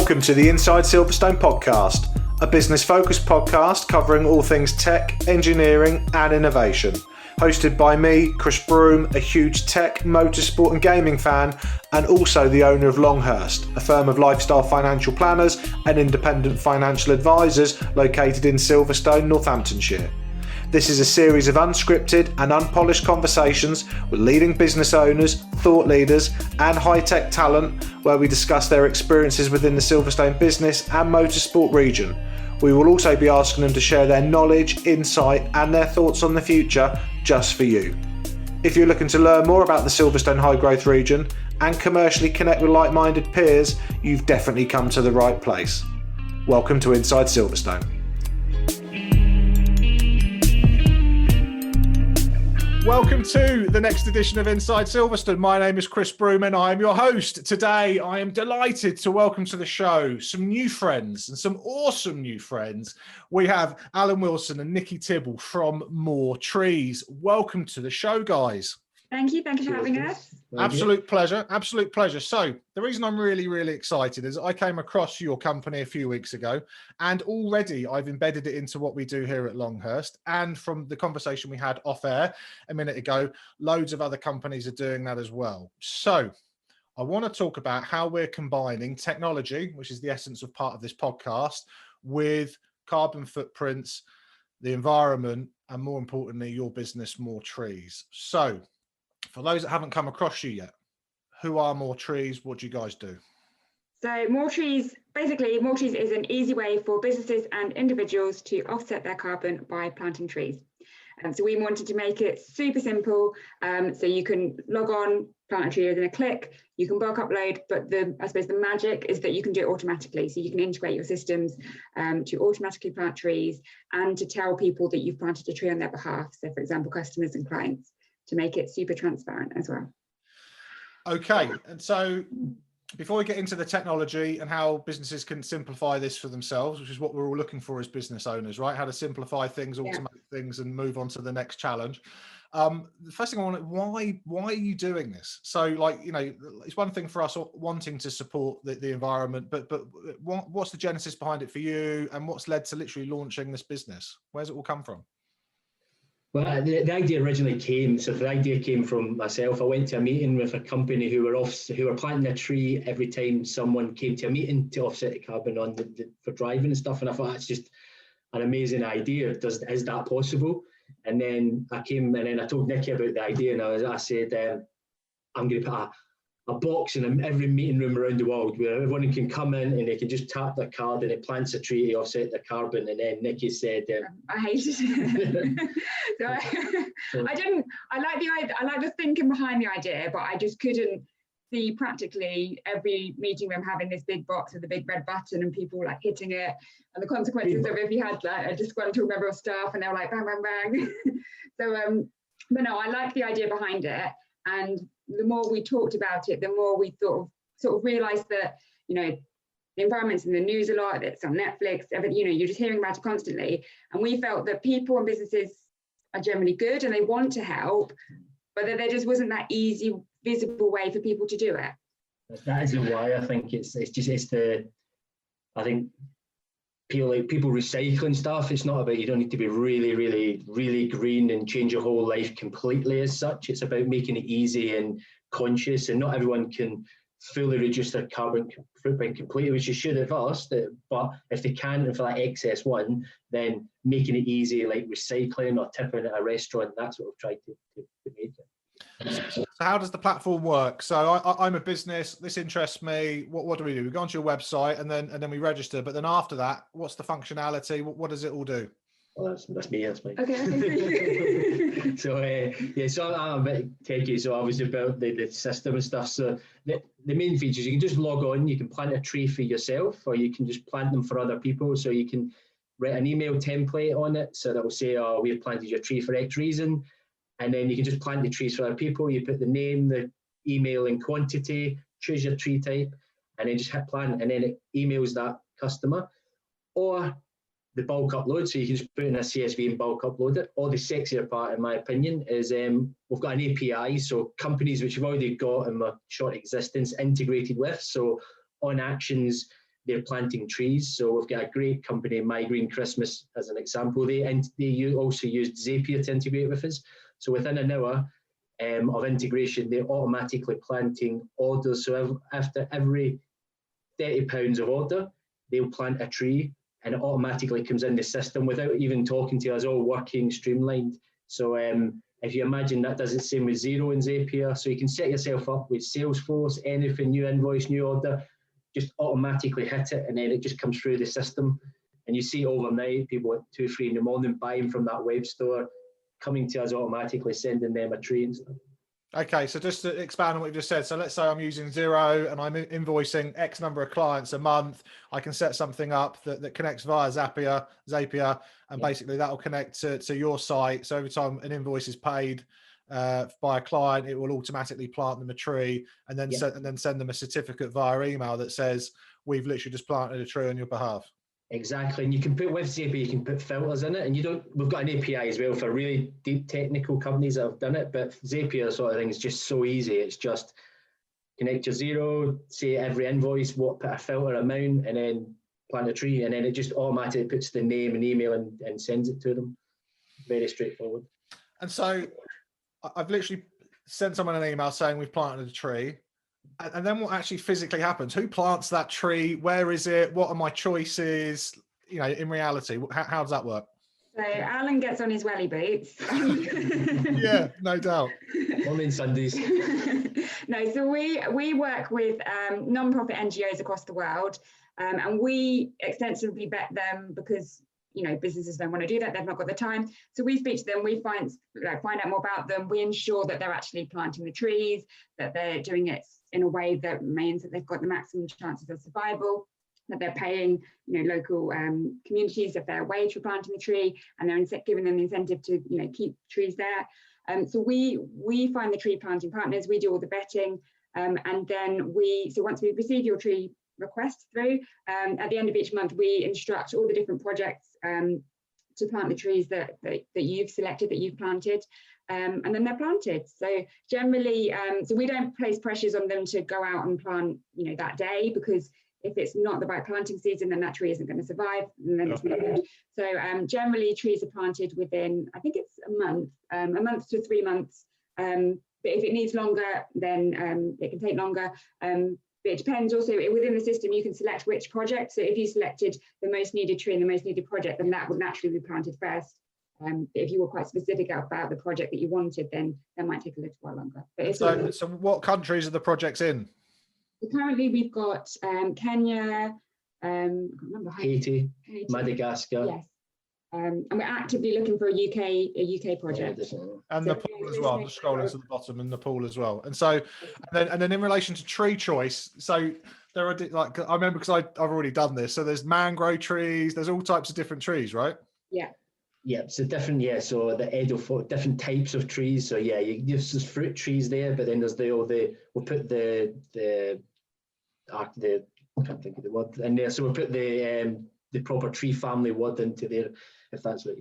Welcome to the Inside Silverstone podcast, a business-focused podcast covering all things tech, engineering and innovation. Hosted by me, Chris Broome, a huge tech, motorsport and gaming fan, and also the owner of Longhurst, a firm of lifestyle financial planners and independent financial advisors located in Silverstone, Northamptonshire. This is a series of unscripted and unpolished conversations with leading business owners, thought leaders and high-tech talent where we discuss their experiences within the Silverstone business and motorsport region. We will also be asking them to share their knowledge, insight and their thoughts on the future just for you. If you're looking to learn more about the Silverstone high growth region and commercially connect with like-minded peers, you've definitely come to the right place. Welcome to Inside Silverstone. Welcome to the next edition of Inside Silverstone. My name is Chris Broome and I am your host. Today, I am delighted to welcome to the show some new friends and some awesome new friends. We have Alan Wilson and Niki Tibble from MoreTrees. Welcome to the show, guys. Thank you for having us. Absolute pleasure. So the reason I'm really excited is I came across your company a few weeks ago and already I've embedded it into what we do here at Longhurst, and from the conversation we had off air a minute ago, loads of other companies are doing that as well. So I want to talk about how we're combining technology, which is the essence of part of this podcast, with carbon footprints, the environment, and more importantly, your business, MoreTrees. So for those that haven't come across you yet, who are MoreTrees? What do you guys do? So MoreTrees is an easy way for businesses and individuals to offset their carbon by planting trees. So we wanted to make it super simple. So you can log on, plant a tree within a click, you can bulk upload, but I suppose the magic is that you can do it automatically. So you can integrate your systems to automatically plant trees and to tell people that you've planted a tree on their behalf. So for example, customers and clients, to make it super transparent as well. Okay, and so before we get into the technology and how businesses can simplify this for themselves, which is what we're all looking for as business owners, right? How to simplify things, automate things and move on to the next challenge. The first thing I want to, why are you doing this? So like, you know, it's one thing for us wanting to support the environment, but what's the genesis behind it for you and what's led to literally launching this business? Where's it all come from? Well, the idea originally came from myself. I went to a meeting with a company who were planting a tree every time someone came to a meeting to offset the carbon on for driving and stuff. And I thought that's just an amazing idea. Is that possible? And then I told Niki about the idea, and I said, I'm going to put a box in every meeting room around the world where everyone can come in and they can just tap their card and it plants a tree to offset the carbon. And then Niki said, I hated it. I like the thinking behind the idea, but I just couldn't see practically every meeting room having this big box with a big red button and people like hitting it, and the consequences of if you had like a disgruntled member of staff and they were like bang bang bang. So but no, I like the idea behind it, and the more we talked about it, the more we sort of realized that, you know, the environment's in the news a lot, it's on Netflix, you know, you're just hearing about it constantly. And we felt that people and businesses are generally good and they want to help, but that there just wasn't that easy, visible way for people to do it. That is why I think I think people recycling stuff. It's not about, you don't need to be really green and change your whole life completely as such. It's about making it easy and conscious, and not everyone can fully reduce their carbon footprint completely, which you should at first, but if they can, and for that excess one, then making it easy, like recycling or tipping at a restaurant, that's what we've tried to make it. So how does the platform work? So I'm a business, this interests me. What do? We go onto your website and then we register, but then after that, what's the functionality? What does it all do? Well, that's me. Okay. So I'm a bit techy, so I was about the system and stuff. So the main features, you can just log on, you can plant a tree for yourself, or you can just plant them for other people. So you can write an email template on it, so that will say, oh, we've planted your tree for X reason. And then you can just plant the trees for other people. You put the name, the email and quantity, choose your tree type, and then just hit plant, and then it emails that customer. Or the bulk upload, so you can just put in a CSV and bulk upload it. Or the sexier part, in my opinion, is we've got an API, so companies which have already got in a short existence integrated with. So on actions, they're planting trees. So we've got a great company, My Green Christmas, as an example. They also used Zapier to integrate with us. So within an hour of integration, they're automatically planting orders. So after every £30 of order, they'll plant a tree, and it automatically comes in the system without even talking to us, all working streamlined. So if you imagine that does the same with Zero and Zapier, so you can set yourself up with Salesforce, anything, new invoice, new order, just automatically hit it, and then it just comes through the system. And you see overnight, people at 2, 3 in the morning buying from that web store, coming to us automatically, sending them a tree and stuff. Okay, so just to expand on what you just said, so let's say I'm using Zero and I'm invoicing X number of clients a month. I can set something up that connects via Zapier, and basically that will connect to your site. So every time an invoice is paid by a client, it will automatically plant them a tree, and then send them a certificate via email that says we've literally just planted a tree on your behalf. Exactly, and you can put with Zapier, you can put filters in it, and we've got an API as well for really deep technical companies that have done it, but Zapier sort of thing is just so easy. It's just connect your Zero, say every invoice, put a filter amount, and then plant a tree, and then it just automatically puts the name and email and sends it to them. Very straightforward. And so I've literally sent someone an email saying we've planted a tree. And then what actually physically happens? Who plants that tree? Where is it? What are my choices? You know, in reality, how does that work? So Alan gets on his welly boots. Yeah, no doubt. Only in Sundays. No, so we work with non-profit NGOs across the world, and we extensively vet them because, you know, businesses don't want to do that. They've not got the time. So we speak to them, we find out more about them. We ensure that they're actually planting the trees, that they're doing it in a way that means that they've got the maximum chances of survival, that they're paying, you know, local communities a fair wage for planting the tree, and they're giving them the incentive to, you know, keep trees there. So we find the tree planting partners, we do all the vetting, and then once we receive your tree request through, at the end of each month, we instruct all the different projects to plant the trees that you've selected, that you've planted, and then they're planted. So generally, so we don't place pressures on them to go out and plant, you know, that day, because if it's not the right planting season, then that tree isn't going to survive, and then it's not good. So generally, trees are planted within, I think it's a month to 3 months. But if it needs longer, then it can take longer. But it depends also within the system, you can select which project. So if you selected the most needed tree and the most needed project, then that would naturally be planted first. If you were quite specific about the project that you wanted, then that might take a little while longer. But so what countries are the projects in? Currently, we've got Kenya, I can't remember, Haiti, Madagascar. Yes. And we're actively looking for a UK project. And Nepal as well. I'm just scrolling to the bottom, and Nepal as well. And so, and then in relation to tree choice, so there are, like, I remember because I've already done this. So there's mangrove trees. There's all types of different trees, right? Yeah. Yeah, so different. Yeah, so the different types of trees. So yeah, there's fruit trees there, but then there's we'll put the I can't think of the word in there. So we'll put the proper tree family word into there, if that's what.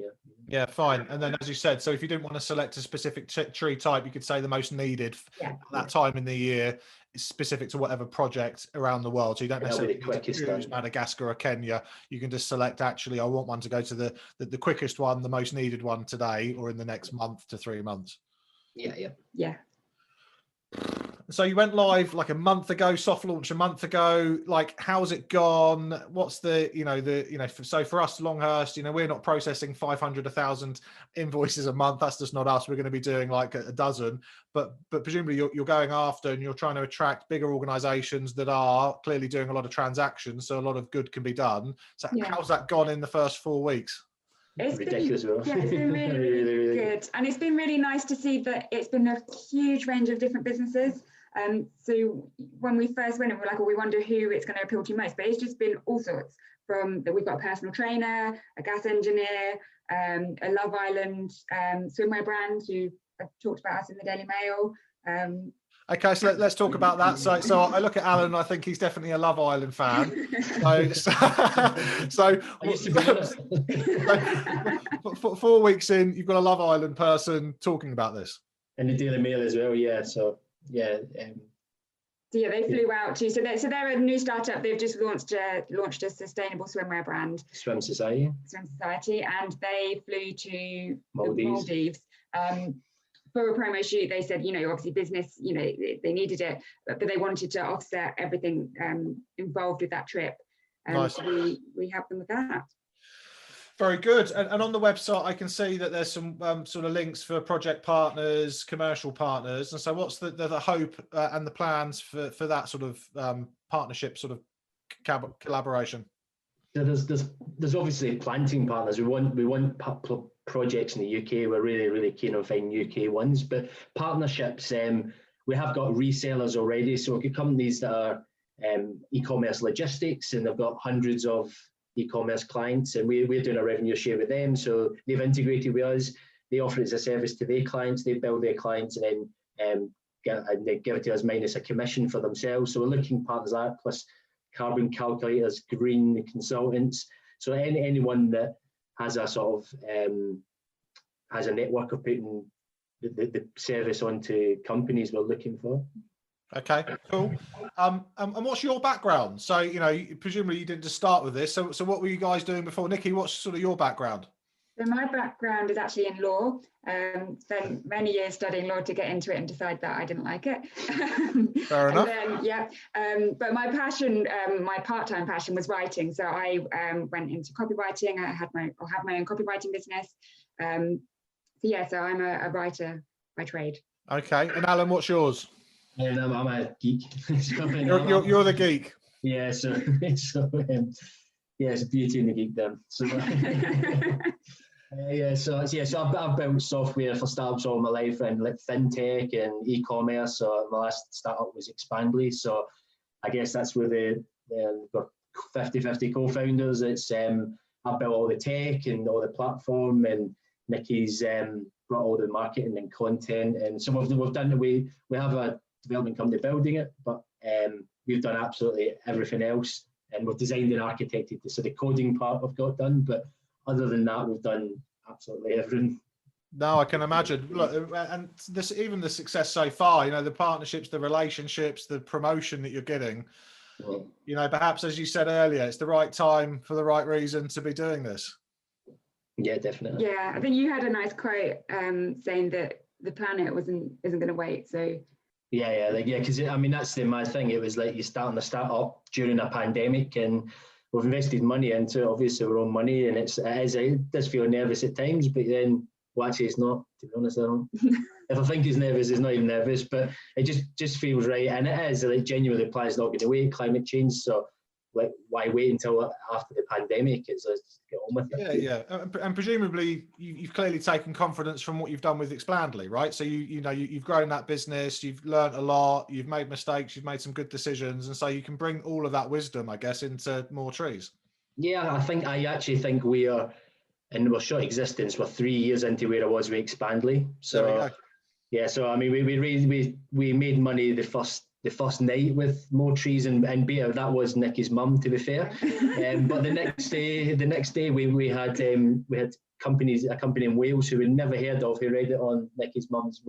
Yeah, fine. And then, as you said, so if you didn't want to select a specific tree type, you could say the most needed at that time in the year is specific to whatever project around the world. So you don't necessarily need to choose Madagascar or Kenya. You can just select, actually, I want one to go to the quickest one, the most needed one today, or in the next month to 3 months. Yeah. So you went live like a month ago, soft launch a month ago. Like, how's it gone? What's so for us, Longhurst, we're not processing 500, 1,000 invoices a month. That's just not us. We're going to be doing like a dozen, but presumably you're going after, and you're trying to attract bigger organizations that are clearly doing a lot of transactions. So a lot of good can be done. So how's that gone in the first 4 weeks? It's ridiculous. It's been really good. And it's been really nice to see that it's been a huge range of different businesses. So when we first went, we were like, we wonder who it's going to appeal to most, but it's just been all sorts. From that, we've got a personal trainer, a gas engineer, a Love Island swimwear brand who have talked about us in the Daily Mail. Okay, so let's talk about that. So I look at Alan, and I think he's definitely a Love Island fan. So 4 weeks in, you've got a Love Island person talking about this. And the Daily Mail as well, yeah. So yeah. So yeah, they flew out to. So they're a new startup. They've just launched a sustainable swimwear brand, Swim Society. Swim Society, and they flew to Maldives. the Maldives. For a promo shoot. They said, obviously business, they needed it, but they wanted to offset everything involved with that trip. Nice. So we helped them with that. Very good. And on the website, I can see that there's some sort of links for project partners, commercial partners. And so what's the hope and the plans for that sort of partnership sort of collaboration? So there's obviously planting partners. We want projects in the UK. We're really, really keen on finding UK ones, but partnerships, we have got resellers already. So we've got companies that are e-commerce logistics, and they've got hundreds of e-commerce clients, and we're doing a revenue share with them. So they've integrated with us. They offer it as a service to their clients. They build their clients and then they give it to us minus a commission for themselves. So we're looking partners like that, plus carbon calculators, green consultants. So anyone that has a sort of has a network of putting the service onto companies, we're looking for. Okay, cool. And what's your background? So, presumably you didn't just start with this. So what were you guys doing before? Niki, what's sort of your background? So my background is actually in law. Spent many years studying law to get into it and decide that I didn't like it. Fair enough. But my passion, my part-time passion was writing. So I went into copywriting. I have my own copywriting business. So I'm a writer by trade. Okay. And Alan, what's yours? And I'm a geek. You're the geek. Yeah. So it's beauty in the geekdom. So. So I've built software for startups all my life, and like fintech and e-commerce. So my last startup was Expandly. So I guess that's where the 50-50 co-founders. It's I built all the tech and all the platform, and Niki's brought all the marketing and content. And some of them we've done. We have a development company building it, but we've done absolutely everything else, and we've designed and architected it. So the coding part we've got done, but other than that, we've done absolutely everything. No, I can imagine. Look, and even the success so far, the partnerships, the relationships, the promotion that you're getting, perhaps, as you said earlier, it's the right time for the right reason to be doing this. Yeah, definitely. Yeah, I think you had a nice quote saying that the planet isn't going to wait. So because that's the mad thing. It was like you starting to start up during a pandemic, and we've invested money into it, obviously our own money, and it does feel nervous at times, but then actually it's not, to be honest. I don't. If I think he's nervous, he's not even nervous, but it just feels right, and it is like genuinely the planet's not going away, climate change, so like why wait until after the pandemic? It's just get on with it. Yeah. And presumably you've clearly taken confidence from what you've done with Expandly, right? So you've grown that business, you've learned a lot, you've made mistakes, you've made some good decisions, and so you can bring all of that wisdom, I guess, into MoreTrees. Yeah, I actually think we are, in our short existence, we're 3 years into where I was with Expandly. So so we made money the first night with MoreTrees and beta. That was Niki's mum, to be fair. But the next day we had a company in Wales who we'd never heard of, who read it on Niki's mum's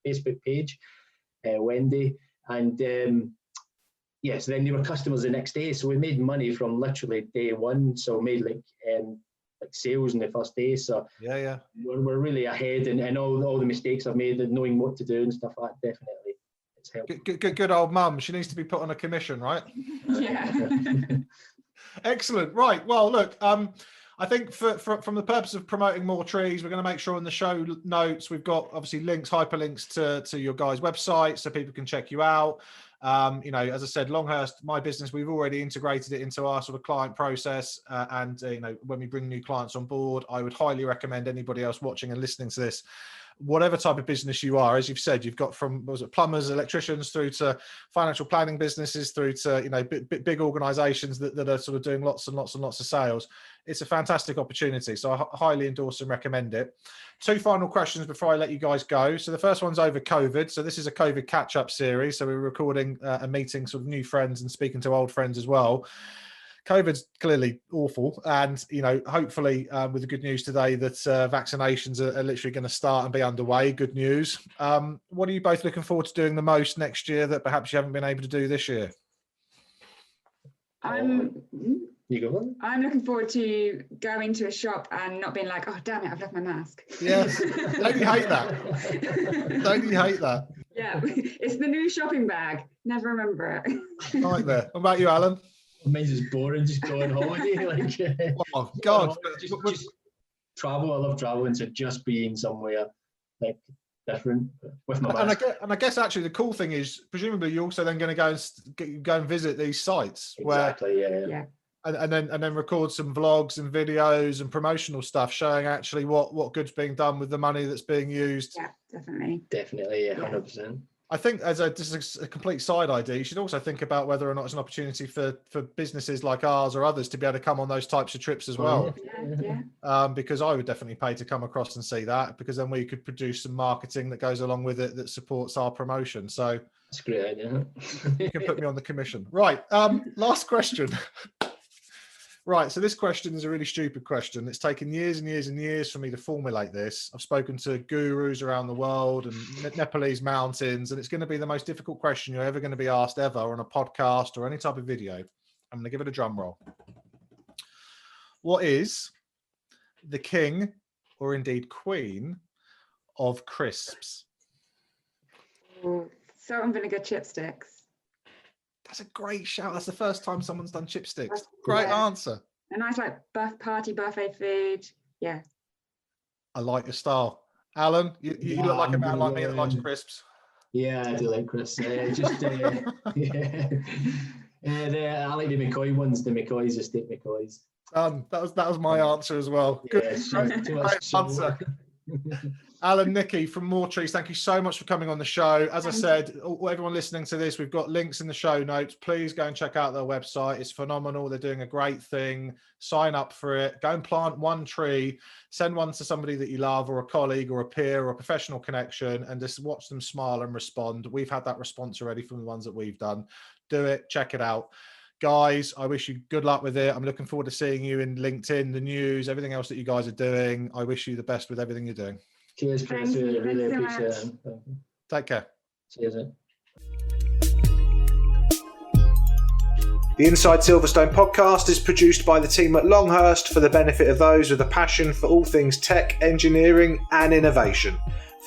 Facebook page, Wendy, and so then they were customers the next day. So we made money from literally day one. So we made like sales in the first day. So we're really ahead, and all the mistakes I've made and knowing what to do and stuff like that, definitely. Good old mum. She needs to be put on a commission, right? Yeah. Excellent. Right. Well, look, I think from the purpose of promoting MoreTrees, we're going to make sure in the show notes we've got obviously hyperlinks to your guys' website so people can check you out. As I said, Longhurst, my business, we've already integrated it into our sort of client process. And when we bring new clients on board, I would highly recommend anybody else watching and listening to this, whatever type of business you are, as you've said, you've got from plumbers, electricians, through to financial planning businesses, through to big organizations that are sort of doing lots and lots and lots of sales. It's a fantastic opportunity, so I highly endorse and recommend it. 2 final questions before I let you guys go. So the first one's over COVID. So this is a COVID catch-up series. So we're recording a meeting, sort of new friends and speaking to old friends as well. COVID's clearly awful, and hopefully with the good news today that vaccinations are literally going to start and be underway. Good news. What are you both looking forward to doing the most next year that perhaps you haven't been able to do this year? I'm looking forward to going to a shop and not being like, oh damn it, I've left my mask. Yes, don't you hate that? Don't you hate that? Yeah, it's the new shopping bag. Never remember it. Nightmare. What about you, Alan? Mine's just boring, just go on holiday. Like, oh God, just travel. I love traveling, so just being somewhere like different with my mask. And I guess actually the cool thing is, presumably you're also then going to go and visit these sites exactly, yeah. And then record some vlogs and videos and promotional stuff showing actually what good's being done with the money that's being used. Yeah, definitely. Definitely, yeah, 100%. I think as a complete side idea, you should also think about whether or not it's an opportunity for businesses like ours or others to be able to come on those types of trips as well. Yeah. Because I would definitely pay to come across and see that, because then we could produce some marketing that goes along with it that supports our promotion. So that's a great idea. You can put me on the commission. Right. Last question. Right, so this question is a really stupid question. It's taken years and years and years for me to formulate this. I've spoken to gurus around the world and Nepalese mountains, and it's going to be the most difficult question you're ever going to be asked ever on a podcast or any type of video. I'm going to give it a drum roll. What is the king, or indeed queen, of crisps? Salt and vinegar chipsticks. That's a great shout. That's the first time someone's done chipsticks. Great answer. A nice party buffet food. Yeah. I like your style. Alan, you look like a man like me that likes crisps. Yeah, I do like crisps. I like the McCoy ones. The McCoys, the steak McCoys. That was my answer as well. Good answer. Alan, Niki from MoreTrees, thank you so much for coming on the show. As I said, everyone listening to this, we've got links in the show notes. Please go and check out their website. It's phenomenal. They're doing a great thing. Sign up for it. Go and plant one tree. Send one to somebody that you love, or a colleague or a peer or a professional connection, and just watch them smile and respond. We've had that response already from the ones that we've done. Do it. Check it out. Guys, I wish you good luck with it. I'm looking forward to seeing you in LinkedIn, the news, everything else that you guys are doing. I wish you the best with everything you're doing. Cheers, Chris. Really appreciate it. Take care. Cheers. The Inside Silverstone podcast is produced by the team at Longhurst for the benefit of those with a passion for all things tech, engineering and innovation.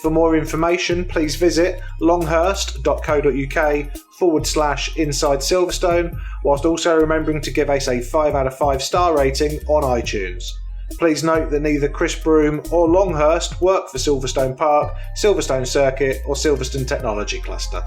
For more information, please visit longhurst.co.uk/Inside Silverstone, whilst also remembering to give us a 5 out of 5 star rating on iTunes. Please note that neither Chris Broome or Longhurst work for Silverstone Park, Silverstone Circuit or Silverstone Technology Cluster.